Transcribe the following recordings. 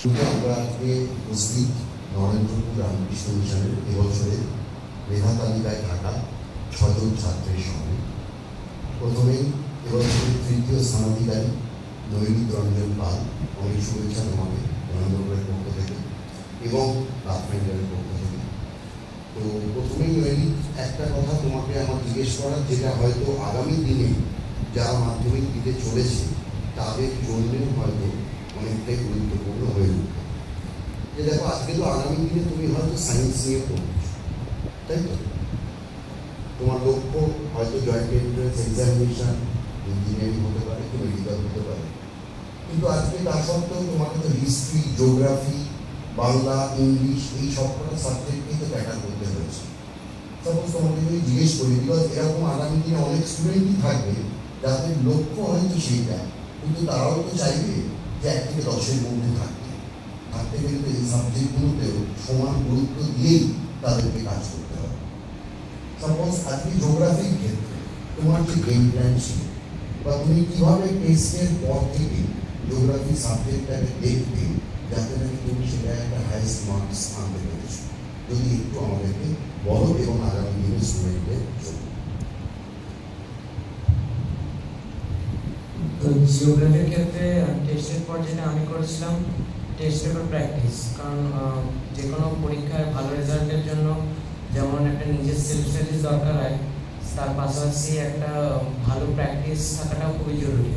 আমরা আজকে উপস্থিত নরেন্দ্রপুর রামকৃষ্ণ মিশনের এবছরের মেধা তালিকায় থাকা 6 জন ছাত্রের সঙ্গে প্রথমেই এবছরের তৃতীয় স্থানাধিকারী নৈমিত রঞ্জন পাল, অনেক শুভেচ্ছা তোমাকে নরেন্দ্রপুরের পক্ষ থেকে এবং পাথফাইন্ডারের পক্ষ থেকে। তো প্রথমেই নৈমিত, একটা কথা তোমাকে আমার জিজ্ঞেস করার, যেটা হয়তো আগামী দিনে যারা মাধ্যমিক দিতে চলেছে তাদের জন্যেও হয়তো অনেকটাই গুরুত্বপূর্ণ হয়ে উঠবে। যে দেখো, আজকে তো আগামী দিনে তুমি হয়তো সায়েন্স নিয়ে পড়ছো, তাই তো? তোমার লক্ষ্য হয়তো জয়েন্ট এন্ট্রান্স এক্সামিনেশন, ইঞ্জিনিয়ারিং হতে পারে, কি মেডিকেল হতে পারে। কিন্তু আজকে তা সত্ত্বেও তোমাকে তো হিস্ট্রি, জিওগ্রাফি, বাংলা, ইংলিশ এই সবকটা সাবজেক্টকেই তো ক্যাটার করতে হয়েছে। সাপোজ তোমাকে যদি জিজ্ঞেস করি, বিকজ এরকম আগামী দিনে অনেক স্টুডেন্টই থাকবে যাদের লক্ষ্য হয়তো সেইটা, কিন্তু তারাও তো চাইবে যে 1 থেকে 10-এর মধ্যে থাকতে গেলে তো এই সাবজেক্টগুলোতেও সমান গুরুত্ব দিয়েই তাদেরকে কাজ করতে হবে। সাপোজ আজকে জিওগ্রাফির ক্ষেত্রে তোমার যে গেম প্ল্যান ছিল, বা তুমি কীভাবে টেস্টের পর থেকে জিওগ্রাফি সাবজেক্টটাকে দেখতে যাতে নাকি তুমি সেটা একটা হাইস্ট মার্কস আনতে পেরেছো, যদি একটু আমাদেরকে বলো এবং আগামী দিনের স্টুডেন্টদের জন্য। তো জিওগ্রাফির ক্ষেত্রে টেস্টের পর যেটা আমি করেছিলাম, টেস্ট পেপার প্র্যাকটিস। কারণ যে কোনো পরীক্ষায় ভালো রেজাল্টের জন্য যেমন একটা নিজের সেলফ স্টাডিজ দরকার হয়, তার পাশাপাশি একটা ভালো প্র্যাকটিস থাকাটাও খুবই জরুরি।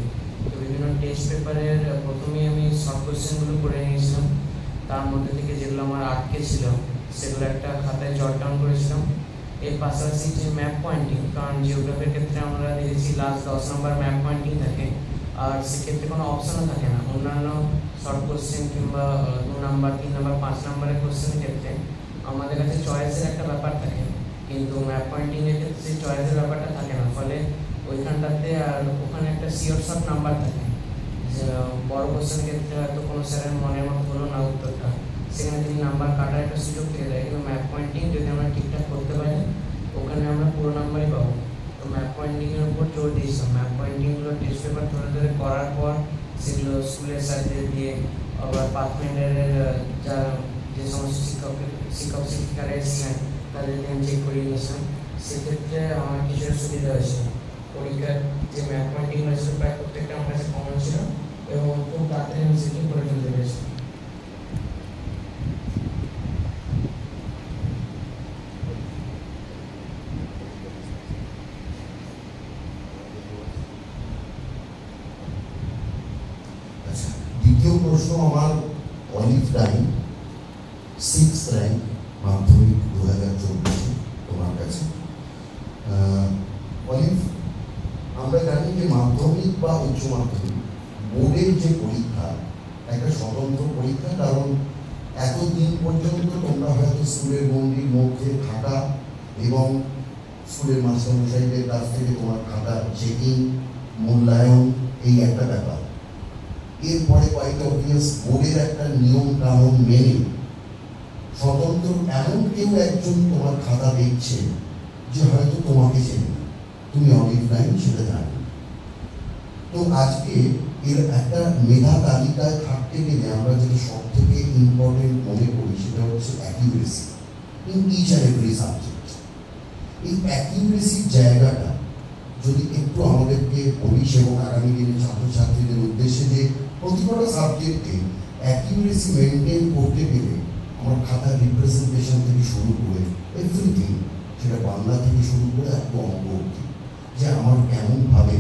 তো বিভিন্ন টেস্ট পেপারের প্রথমেই আমি শর্ট কোয়েশ্চেনগুলো করে নিয়েছিলাম, তার মধ্যে থেকে যেগুলো আমার আটকে ছিল সেগুলো একটা খাতায় জট ডাউন করেছিলাম। এর পাশাপাশি যে ম্যাপ পয়েন্টিং, কারণ জিওগ্রাফির ক্ষেত্রে আমরা দেখেছি লাস্ট 10 নম্বর ম্যাপ পয়েন্টিং থাকে, আর সেক্ষেত্রে কোনো অপশানও থাকে না। অন্যান্য শর্ট কোয়েশ্চেন কিংবা 2 নাম্বার, 3 নাম্বার, 5 নাম্বারের কোয়েশ্চেনের ক্ষেত্রে আমাদের কাছে চয়েসের একটা ব্যাপার থাকে, কিন্তু ম্যাপ পয়েন্টিংয়ের ক্ষেত্রে সেই চয়েসের ব্যাপারটা থাকে না। ফলে ওইখানটাতে আর ওখানে একটা শিওর শর্ট নাম্বার থাকে। বড় কোয়েশ্চেনের ক্ষেত্রে হয়তো কোনো স্যারের মনের মতো হলো না উত্তরটা, সেখানে তিনি নাম্বার কাটার একটা সুযোগ পেয়ে যায়। কিন্তু ম্যাপ পয়েন্টিং যদি আমরা ঠিকঠাক করতে পারি, ওখানে আমরা পুরো নাম্বারই পাবো। তো ম্যাপ পয়েন্টিংয়ের উপর জোর দিয়েছিলাম। ম্যাপ পয়েন্টিংগুলো টেস্ট পেপার ধরে ধরে করার পর সেগুলো স্কুলের স্যারদের দিয়ে, আবার পাথফাইন্ডারের যে সমস্ত শিক্ষক শিক্ষিকারা এসেছিলেন তাদেরকে আমি চেক করিয়ে নিয়েছিলাম। সেক্ষেত্রে আমার কিছুটা সুবিধা হয়েছিল। পরীক্ষার যে ম্যাপ পয়েন্টিংগুলো ছিল প্রায় প্রত্যেকটা আমার কাছে কমন ছিল এবং খুব তাড়াতাড়ি আমি সেটিং করে ফেলতে পেরেছিলাম। দ্বিতীয় প্রশ্ন আমার অলিভ টাইম 6th র্যাঙ্ক মাধ্যমিক 2024 তোমার কাছে। অলিভ, আমরা জানি যে মাধ্যমিক বা উচ্চ মাধ্যমিক বোর্ডের যে পরীক্ষা একটা স্বতন্ত্র পরীক্ষা, কারণ এতদিন পর্যন্ত তোমরা হয়তো স্কুলের গণ্ডির মধ্যে থাকা এবং স্কুলের মাস্টারমশাইদের কাছ থেকে তোমার খাতা চেকিং, মূল্যায়ন, এই একটা ব্যাপার। এরপরে কোয়াইট অবভিয়াস বোর্ডের একটা নিয়ম কানুন মেনে স্বতন্ত্র এমন কেউ একজন তোমার খাতা দেখছে যে হয়তো তোমাকে চেনে, তুমি অলিভ লাইন সেটা জানো। তো আজকে এর একটা মেধা তালিকায় থাকতে গেলে আমরা যেটা সব থেকে ইম্পর্টেন্ট মনে করি সেটা হচ্ছে accuracy in each and every subject. এই অ্যাকিউরেসির জায়গাটা যদি একটু আমাদেরকে বলিস এবং আগামী দিনে ছাত্রছাত্রীদের উদ্দেশ্যে যে প্রতিটা সাবজেক্টে অ্যাকিউরেসি মেনটেন করতে গেলে আমার খাতার রিপ্রেজেন্টেশন থেকে শুরু করে এভরিথিং, সেটা বাংলা থেকে শুরু করে একটু অঙ্ক অবধি, যে আমার কেমনভাবে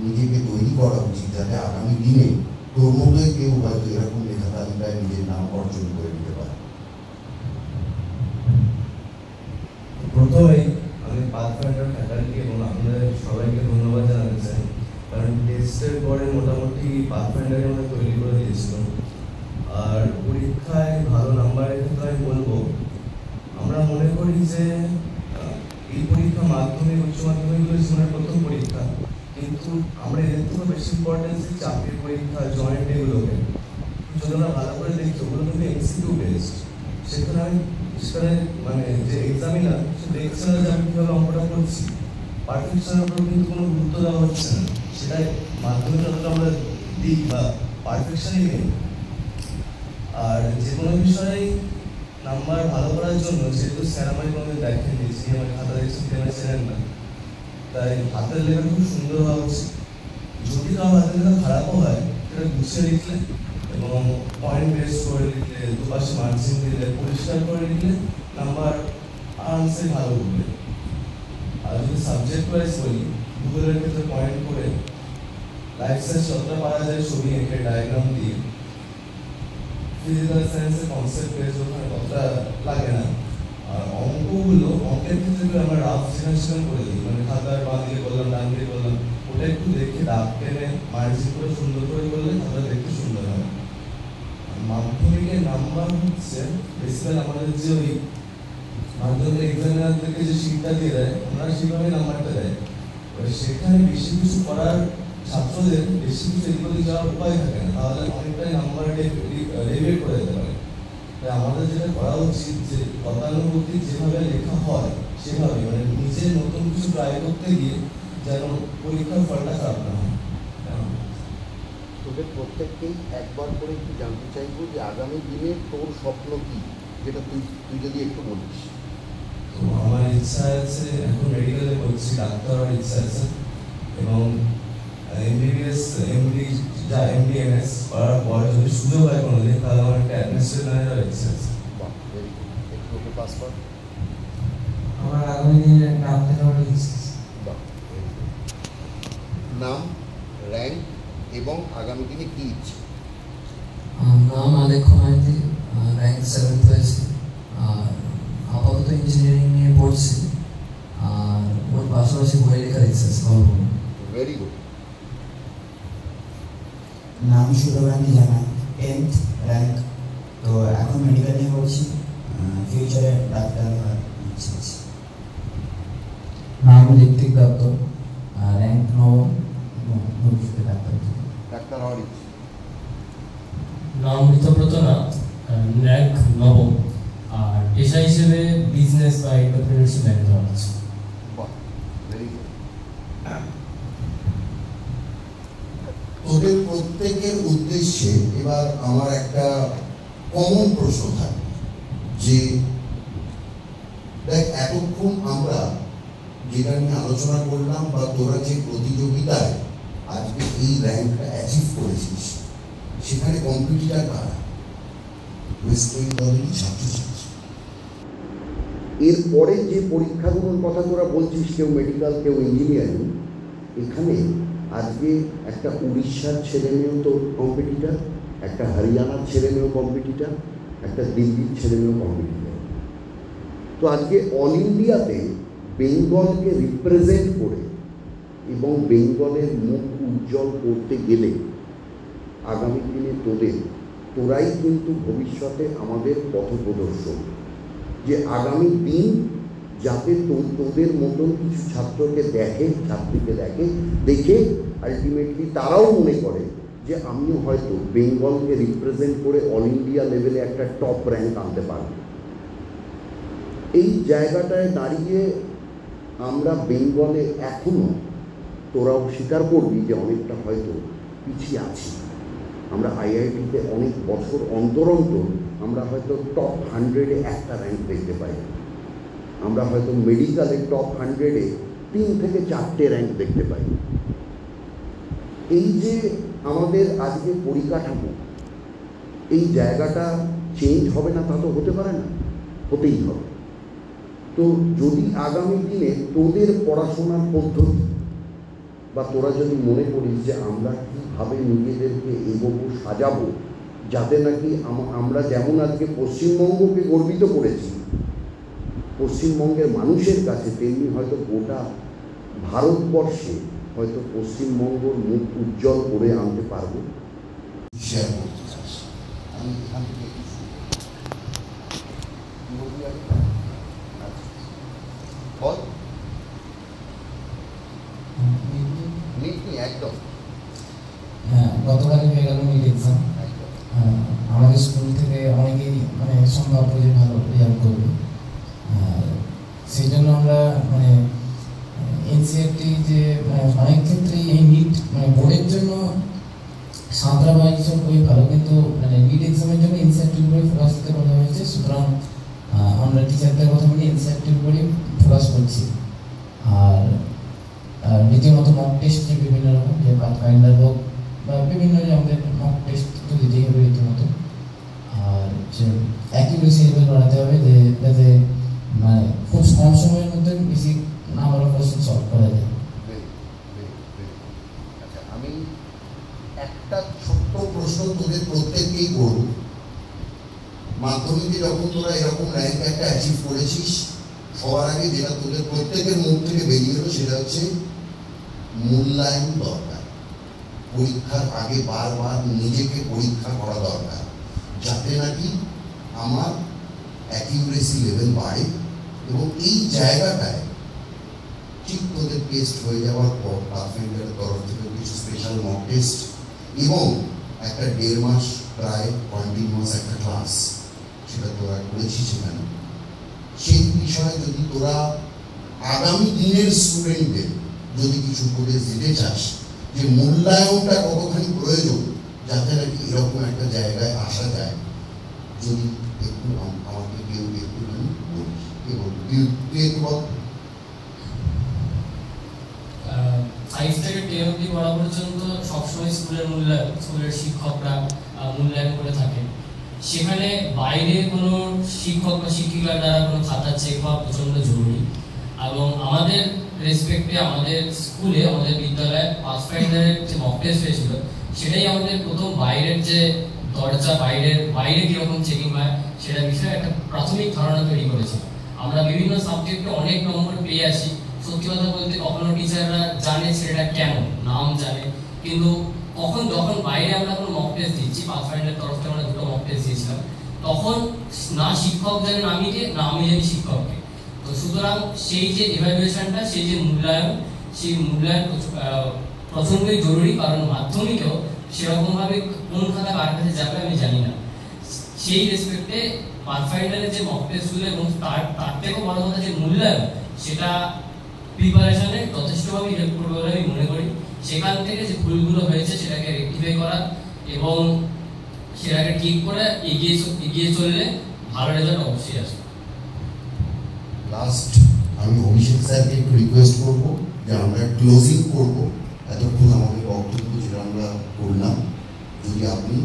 নিজেকে তৈরি করা উচিত যাতে আগামী দিনে তোর মতোই কেউ হয়তো এরকম লেখা তালিকায় নিজের নাম অর্জন করে নিতে পারে। প্রথমেই আমি পাথফাইন্ডার ফ্যাকাল্টি এবং আপনাদের সবাইকে ধন্যবাদ জানাতে চাই, কারণ টেস্টের পরে মোটামুটি পাথফাইন্ডারের মধ্যে তৈরি করে দিয়েছিল। আর পরীক্ষায় ভালো নাম্বারের ক্ষেত্রে আমি বলবো, আমরা মনে করি যে এই পরীক্ষা মাধ্যমিক উচ্চ মাধ্যমিকগুলো জীবনের প্রথম পরীক্ষা, কিন্তু আমরা এদের থেকে বেশি ইম্পর্টেন্স দিই চাকরির পরীক্ষা, জয়েন্ট, এগুলোকে। যদি আমরা ভালো করে দেখি ওগুলো কিন্তু এমসিকিউ বেসড। সেখানে মানে যে এক্সামিনার সে দেখছে না যে আমি কীভাবে অঙ্কটা করছি, পারফেকশনের উপর কিন্তু কোনো গুরুত্ব দেওয়া হচ্ছে না। সেটাই মাধ্যমিক যতটা আমরা দিই বা পারফেকশনই নেই। আর যে কোনো বিষয়ে নাম্বার ভালো করার জন্য যেহেতু স্যার আমাকে কোনোদিন দেখেননি, যে আমার খাতা দেখছেন তিনি চেনেন না, তাই হাতের লেখা খুব সুন্দর হওয়া উচিত। যদি কারো হাতের লেখা খারাপও হয় সেটা গুছিয়ে লিখলে এবং পয়েন্ট বেস করে লিখলে, দুপাশে মার্জিন দিলে, পরিষ্কার করে লিখলে নাম্বার আরামসে ভালো উঠবে। আর যদি সাবজেক্ট ওয়াইজ বলি, গুগলের ক্ষেত্রে পয়েন্ট করে লাইফ সায়েন্স যতটা পারা যায় ছবি এঁকে ডায়াগ্রাম দিয়ে, ফিজিক্যাল সায়েন্সের কনসেপ্ট পেয়েছে ওখানে কতটা লাগে না। আর অঙ্কের ক্ষেত্রে আমরা রাফ সিলেকশন করে দিই, মানে খাতার বাঁ দিকে বললাম, ডান দিকে বললাম, ওটা একটু দেখে দাগ টেনে মার্জিন করে সুন্দর করে করলে খাতা দেখতে সুন্দর হয়। মাধ্যমিকের নাম্বার হচ্ছে বেসিক্যালি আমাদের যে ওই মাধ্যমিক এক্সামিনারদেরকে যে শিটটা দিয়ে দেয়, ওনারা সেভাবে নাম্বারটা দেয়। সেখানে বেশি কিছু করার ছাত্রদের বেশি কিছু এদিক ওদিক যাওয়ার উপায় থাকে না, তাহলে অনেকটাই নাম্বার রেভিয়েট করে দিতে পারে। তাই আমাদের যেটা করা উচিত যে গতানুগতিক যেভাবে লেখা হয় সেভাবে, মানে নিজের নতুন কিছু ট্রাই করতে গিয়ে যেন পরীক্ষার ফলটা খারাপ না হয়। তোদের প্রত্যেককেই একবার করে একটু জানতে চাইবো যে আগামী দিনে তোর স্বপ্ন কি, যেটা তুই যদি একটু বলিস। তো আমার ইচ্ছা আছে, এখন মেডিকেলে করছি, ডাক্তার হওয়ার ইচ্ছা আছে এবং এমবিবিএস এমডিএমএস করার পর যদি সুযোগ হয় কোনোদিন, তাহলে আমার একটা অ্যাডমিনিস্ট্রেটিভ ম্যানেজার ইচ্ছা আছে। একটু ওকে পাস কর। আমার আগামী দিনে ডাক্তার হওয়ার ইচ্ছা আছে। নাম, র্যাঙ্ক এবং আগামী দিনে কি ইচ্ছে? নাম আলেখ মাইতি, র্যাঙ্ক 7th হয়েছে, আর আপাতত ইঞ্জিনিয়ারিং নিয়ে পড়ছি, আর ওর পাশাপাশি বই লেখার ইচ্ছা আছে। Very good. নাম সুরগান্ধী জানা, 10th র্যাঙ্ক, তো এখন মেডিকেল নিয়ে পড়ছি, ফিউচারে ডাক্তার হওয়ার ইচ্ছা আছে। নাম ঋত্বিক দত্ত, র্যাঙ্ক 9 এবং ভবিষ্যতে ডাক্তার হওয়ার ইচ্ছে। নাম ঋতব্রত নাথ, র্যাঙ্ক 9, আর পেশা হিসেবে বিজনেস বা এন্টারপ্রেনারশিপ লাইনে যাওয়া আছে। বাহ, ভেরি গুড। ওদের প্রত্যেকের উদ্দেশ্যে এবার আমার একটা কমন প্রশ্ন থাকে যে দেখ, এতক্ষণ আমরা যেটা নিয়ে আলোচনা করলাম বা তোরা যে প্রতিযোগিতায় আজকে এই র্যাঙ্কটা অ্যাচিভ করেছিস, সেখানে কম্পিটিটার কারা? ওয়েস্ট বেঙ্গলেরই ছাত্রছাত্রী। এরপরে যে পরীক্ষাগুলোর কথা তোরা বলছিস, কেউ মেডিকেল, কেউ ইঞ্জিনিয়ারিং, এখানে আজকে একটা উড়িষ্যার ছেলেমেয়েও তো কম্পিটিটার, একটা হরিয়ানার ছেলেমেয়েও কম্পিটিটার, একটা দিল্লির ছেলেমেয়েও কম্পিটিটার। তো আজকে অল ইন্ডিয়াতে বেঙ্গলকে রিপ্রেজেন্ট করে এবং বেঙ্গলের মুখ উজ্জ্বল করতে গেলে আগামী দিনে তোরাই কিন্তু ভবিষ্যতে আমাদের পথপ্রদর্শক। যে আগামী দিন যাতে তোদের মতন কিছু ছাত্রকে ছাত্রীকে দেখে আলটিমেটলি তারাও মনে করে যে আমিও হয়তো বেঙ্গলকে রিপ্রেজেন্ট করে অল ইন্ডিয়া লেভেলে একটা টপ র্যাঙ্ক আনতে পারব। এই জায়গাটায় দাঁড়িয়ে আমরা বেঙ্গলে এখনও, তোরাও স্বীকার করবি যে অনেকটা হয়তো পিছিয়ে আছি। আমরা আইআইটিতে অনেক বছর অন্তর আমরা হয়তো টপ 100-এ একটা র্যাঙ্ক দেখতে পাই, আমরা হয়তো মেডিকেলে টপ 100-এ 3 থেকে 4টে র্যাঙ্ক দেখতে পাই। এই যে আমাদের আজকে পরিকাঠামো, এই জায়গাটা চেঞ্জ হবে না তা তো হতে পারে না, হতেই হবে। তো যদি আগামী দিনে তোদের পড়াশোনার পদ্ধতি বা তোরা যদি মনে করিস যে আমরা কীভাবে নিজেদেরকে এগোবো, সাজাবো, যাতে নাকি আমরা যেমন আজকে পশ্চিমবঙ্গকে গর্বিত করেছি পশ্চিমবঙ্গের মানুষের কাছে, তেমনি হয়তো গোটা ভারতবর্ষে হয়তো পশ্চিমবঙ্গর মুখ উজ্জ্বল করে আনতে পারবো। শেয়ার করতে চাস? আমি এখান থেকে বল একদম। হ্যাঁ, গতকালই হয়ে গেল মিড এক্সাম। আমাদের স্কুল থেকে অনেকেই মানে সম্ভাব্য যে ভালো রেজাল্ট করবে, সেই জন্য আমরা মানে এনসিআরটি যে অনেক ক্ষেত্রেই এই নিট মানে বোর্ডের জন্য সাঁতরা বা এইসব খুবই ভালো, কিন্তু মানে নিট এক্সামের জন্য ইনসেন্টিভ উপরে ফোকাস দিতে বলা হয়েছে। সুতরাং আমরা টিচারদের কথা বলি ইনসেন্টিভ উপরেই ফোকাস করছি। আর রীতিমতো মক টেস্ট যে বিভিন্ন রকম, যে পাথফাইন্ডার হোক বা বিভিন্ন যে আমাদের মক টেস্ট তো দিতেই হবে রীতিমতো। আর যে অ্যাকিউরেসি লেভেল বাড়াতে হবে, যে যাতে মানে খুব কম সময়ের মধ্যে বেশি নাম্বার অফ কোশ্চেন সলভ করা যায়। আচ্ছা, আমি একটা ছোট্ট প্রশ্ন তোদের প্রত্যেককেই করব। মাধ্যমিকে যখন তোরা এরকম র্যাঙ্ক একটা অ্যাচিভ করেছিস, সবার আগে যেটা তোদের প্রত্যেকের মুখ থেকে বেরিয়ে এলো সেটা হচ্ছে মূল্যায়ন দরকার। পরীক্ষার আগে বারবার নিজেকে পরীক্ষা করা দরকার, যাতে নাকি আমার অ্যাকিউরেসি লেভেল বাড়ে। এবং এই জায়গাটায় ঠিক তোদের টেস্ট হয়ে যাওয়ার পর পাথফাইন্ডারের তরফ থেকে কিছু স্পেশাল মক টেস্ট এবং একটা 1.5 মাস প্রায় কন্টিনিউয়াস একটা ক্লাস, সেটা তোরা করেছিস সেখানে। সেই বিষয়ে যদি তোরা আগামী দিনের স্টুডেন্টদের যদি কিছু উপদেশ দিতে চাস যে মূল্যায়নটা কতখানি প্রয়োজন যাতে নাকি এরকম একটা জায়গায় আসা যায়, যদি একটু আমাকে কেউ একটুখানি বলিস। তুই একটু বল। 5 থেকে 10 অবধি পড়া পর্যন্ত সবসময় স্কুলের শিক্ষকরা মূল্যায়ন করে থাকে। সেখানে বাইরে কোনো শিক্ষক বা শিক্ষিকার দ্বারা কোনো খাতা চেক হওয়া প্রচণ্ড জরুরি। এবং আমাদের রেসপেক্টে আমাদের স্কুলে, আমাদের বিদ্যালয়ে পাথফাইন্ডারের যে মক টেস্ট হয়েছিল, সেটাই আমাদের প্রথম বাইরের যে দরজা, বাইরে কীরকম চেকিং হয় সেটা বিষয়ে একটা প্রাথমিক ধারণা তৈরি করেছে। আমরা বিভিন্ন সাবজেক্টে অনেক নম্বর পেয়ে আসি। সত্যি কথা বলতে কখনো টিচাররা জানে সেটা কেন, নাম জানে, কিন্তু যখন বাইরে আমরা কোনো মক টেস্ট দিচ্ছি, পাথফাইন্ডারের তরফ থেকে আমরা 2টো মক টেস্ট দিয়েছিলাম, তখন না শিক্ষক জানেন আমিকে, না আমি জানি শিক্ষককে। তো সুতরাং সেই যে ইভ্যালুয়েশনটা, সেই যে মূল্যায়ন, সেই মূল্যায়ন প্রচণ্ডই জরুরি। কারণ মাধ্যমিকেও সেরকমভাবে কোন খাতা কার কাছে যাবে আমি জানি না। সেই রেসপেক্টে পাথফাইন্ডারের যে মক টেস্টগুলো এবং তার থেকেও বড় কথা যে মূল্যায়ন, সেটা প্রিপারেশনে যথেষ্টভাবে হেল্প করবে বলে আমি মনে করি। সেখান থেকে যে ভুলগুলো হয়েছে সেটাকে রেকটিফাই করা এবং সেটাকে ঠিক করে এগিয়ে চললে ভালো রেজাল্ট অবশ্যই আসবে। লাস্ট আমি অভিষেক স্যারকে একটু রিকোয়েস্ট করবো যে আমরা ক্লোজিং করবো এতক্ষণ আমাদের বক্তব্য যেটা আমরা করলাম, যদি আপনি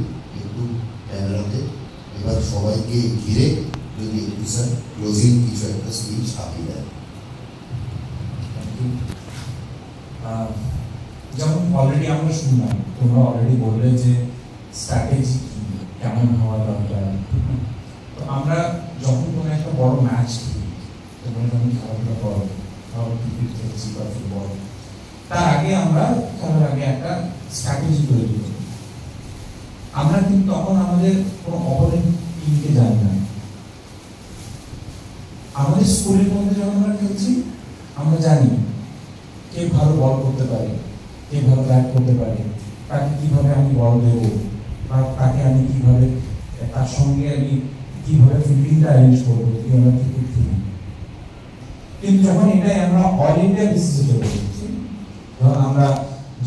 একটু ক্যামেরাতে এবার সবাইকে ঘিরে যদি একটু স্যার ক্লোজিং কিছু একটা স্পিচ আপনি দেন। যেমন অলরেডি আমরা শুনলাম, তোমরা অলরেডি বললে যে স্ট্র্যাটেজি কেমন হওয়া দরকার। তো আমরা যখন কোনো একটা বড় ম্যাচ খেলি, তোমরা যখন খেলাধুলা করো, ধরো ক্রিকেট খেলছি বা ফুটবল, তার আগে আমরা খেলার আগে একটা স্ট্র্যাটেজি তৈরি করি। আমরা কিন্তু তখন আমাদের কোনো অপোনেন্ট টিমকে জানি না। আমাদের স্কুলের মধ্যে যখন আমরা খেলছি, আমরা জানি কে ভালো বল করতে পারে, কে ভালো ব্যাট করতে পারে, তাকে কিভাবে আমি বল দেবো, বা তাকে আমি কিভাবে, তার সঙ্গে আমি কিভাবে ফিল্ডিংটা অ্যারেঞ্জ করবো, কি আমরা ক্রিকেট খেলি। কিন্তু যখন এটাই আমরা অল ইন্ডিয়া বেসিসে চলে এসেছি, ধরুন আমরা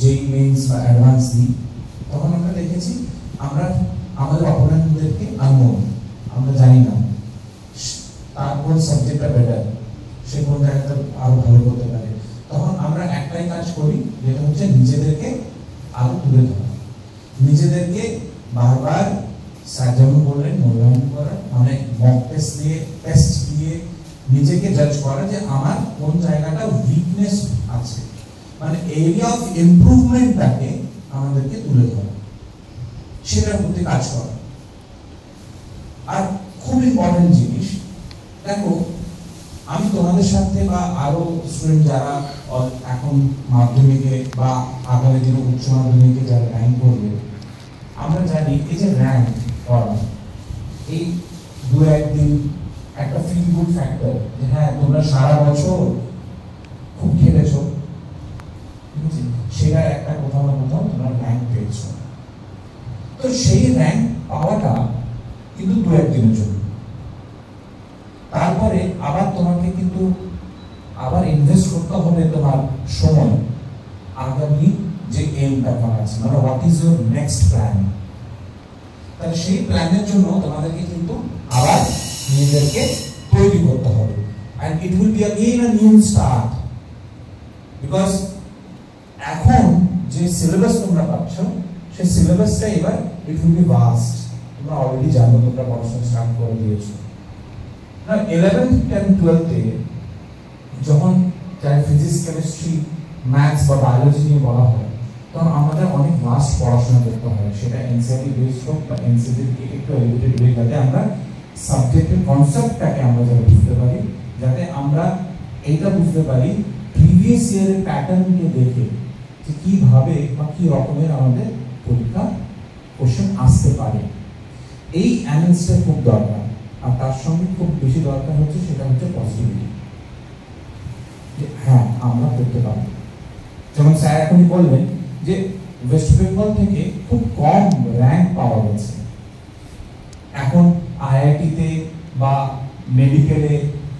যেই মেইনস বা অ্যাডভান্স দিই, তখন আমরা দেখেছি আমরা আমাদের অপোনেন্টদেরকে আননোন, আমরা জানি না তার কোন সাবজেক্টটা বেটার, সে কোন জায়গাতে আরো ভালো করতে পারে। তখন আমরা একটাই কাজ করি, যেটা হচ্ছে নিজেদেরকে আরো তুলে ধরা, নিজেদেরকে বারবার স্যার যেমন বললেন মূল্যায়ন করা, মানে মক টেস্ট দিয়ে নিজেকে জাজ করা যে আমার কোন জায়গাটা উইকনেস আছে, মানে এরিয়া অফ ইমপ্রুভমেন্টটাকে আমাদেরকে তুলে ধরা, সেটার প্রতি কাজ করা। আর খুব ইম্পর্টেন্ট জিনিস, দেখো আমি তোমাদের সাথে বা আরো স্টুডেন্ট যারা এখন মাধ্যমিকে বা আগামী দিনে উচ্চ মাধ্যমিকে যারা র্যাঙ্ক করবে, আমরা জানি এই যে র্যাঙ্ক করা, এই 2-1 দিন একটা ফিল গুড ফ্যাক্টর, যে হ্যাঁ তোমরা সারা বছর খুব খেলেছো, ঠিক আছে, সেটা একটা কোথাও না কোথাও তোমরা র্যাঙ্ক পেয়েছো। তো সেই র্যাঙ্ক পাওয়াটা কিন্তু 2-1 দিনের জন্য, তারপরে আবার তোমাকে কিন্তু আবার ইনভেস্ট করতে হবে তোমার সময় আগামী যে এমটা করা আছে, মানে what is your next plan. তাহলে সেই প্ল্যানের জন্য তোমাদেরকে কিন্তু আবার নিজেদেরকে তৈরি করতে হবে, and it will be again a new start, because এখন যে সিলেবাস তোমরা পাচ্ছ সেই সিলেবাসটা এবার it will be vast, তোমরা অলরেডি জানো, তোমরা পড়াশোনা স্টার্ট করে দিয়েছো না। 11th 10th 12th এ যখন ফিজিক্স কেমিস্ট্রি ম্যাথস বা বায়োলজি নিয়ে বলা হয় তখন আমাদের অনেক ভাস্ট পড়াশোনা করতে হয়, সেটা এনসিইআরটি বেসড হোক বা এনসিইআরটি একটু এলিভেটেড ওয়ে, যাতে আমরা সাবজেক্টের কনসেপ্টটাকে আমরা যাতে বুঝতে পারি, যাতে আমরা এইটা বুঝতে পারি প্রিভিয়াস ইয়ারের প্যাটার্নকে দেখে যে কিভাবে বা কি রকমের আমাদের পরীক্ষা কোশ্চেন আসতে পারে। এই অ্যানালিসিসটা খুব দরকার, আর তার সঙ্গে খুব বেশি দরকার হচ্ছে সেটা হচ্ছে পসিবিলিটি, যে হ্যাঁ আমরা করতে পারবো। যেমন স্যার এখনই বললেন যে ওয়েস্ট বেঙ্গল থেকে খুব কম র্যাঙ্ক পাওয়া গেছে, এখন আইআইটিতে বা মেডিকেলে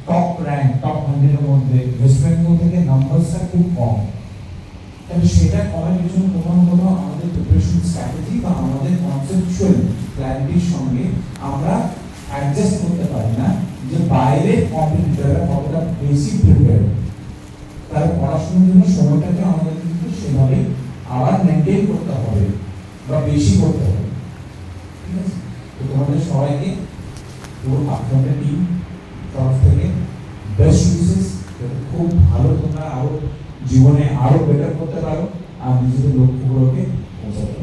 টপ র্যাঙ্ক টপ 100 এর মধ্যে ওয়েস্ট বেঙ্গল থেকে নাম্বারসটা খুব কম। তাহলে সেটা কমার পিছনে কোথাও আমাদের প্রিপারেশন স্ট্র্যাটেজি বা আমাদের কনসেপচুয়াল ক্ল্যারিটির সঙ্গে আমরা অ্যাডজাস্ট করতে পারি না যে বাইরের কম্পিটিটররা কতটা বেশি প্রিপেয়ার, তার পড়াশোনার জন্য সময়টাকে আমাদের কিন্তু সেভাবে আবার মেনটেন করতে হবে বা বেশি করতে হবে, ঠিক আছে? তো তোমাদের সবাইকে পুরো আপনাদের টিম তরফ থেকে বেস্ট উইশেস, খুব ভালো তোমরা আরো জীবনে আরো বেটার করতে পারো আর নিজেদের লক্ষ্যগুলোকে পৌঁছাতে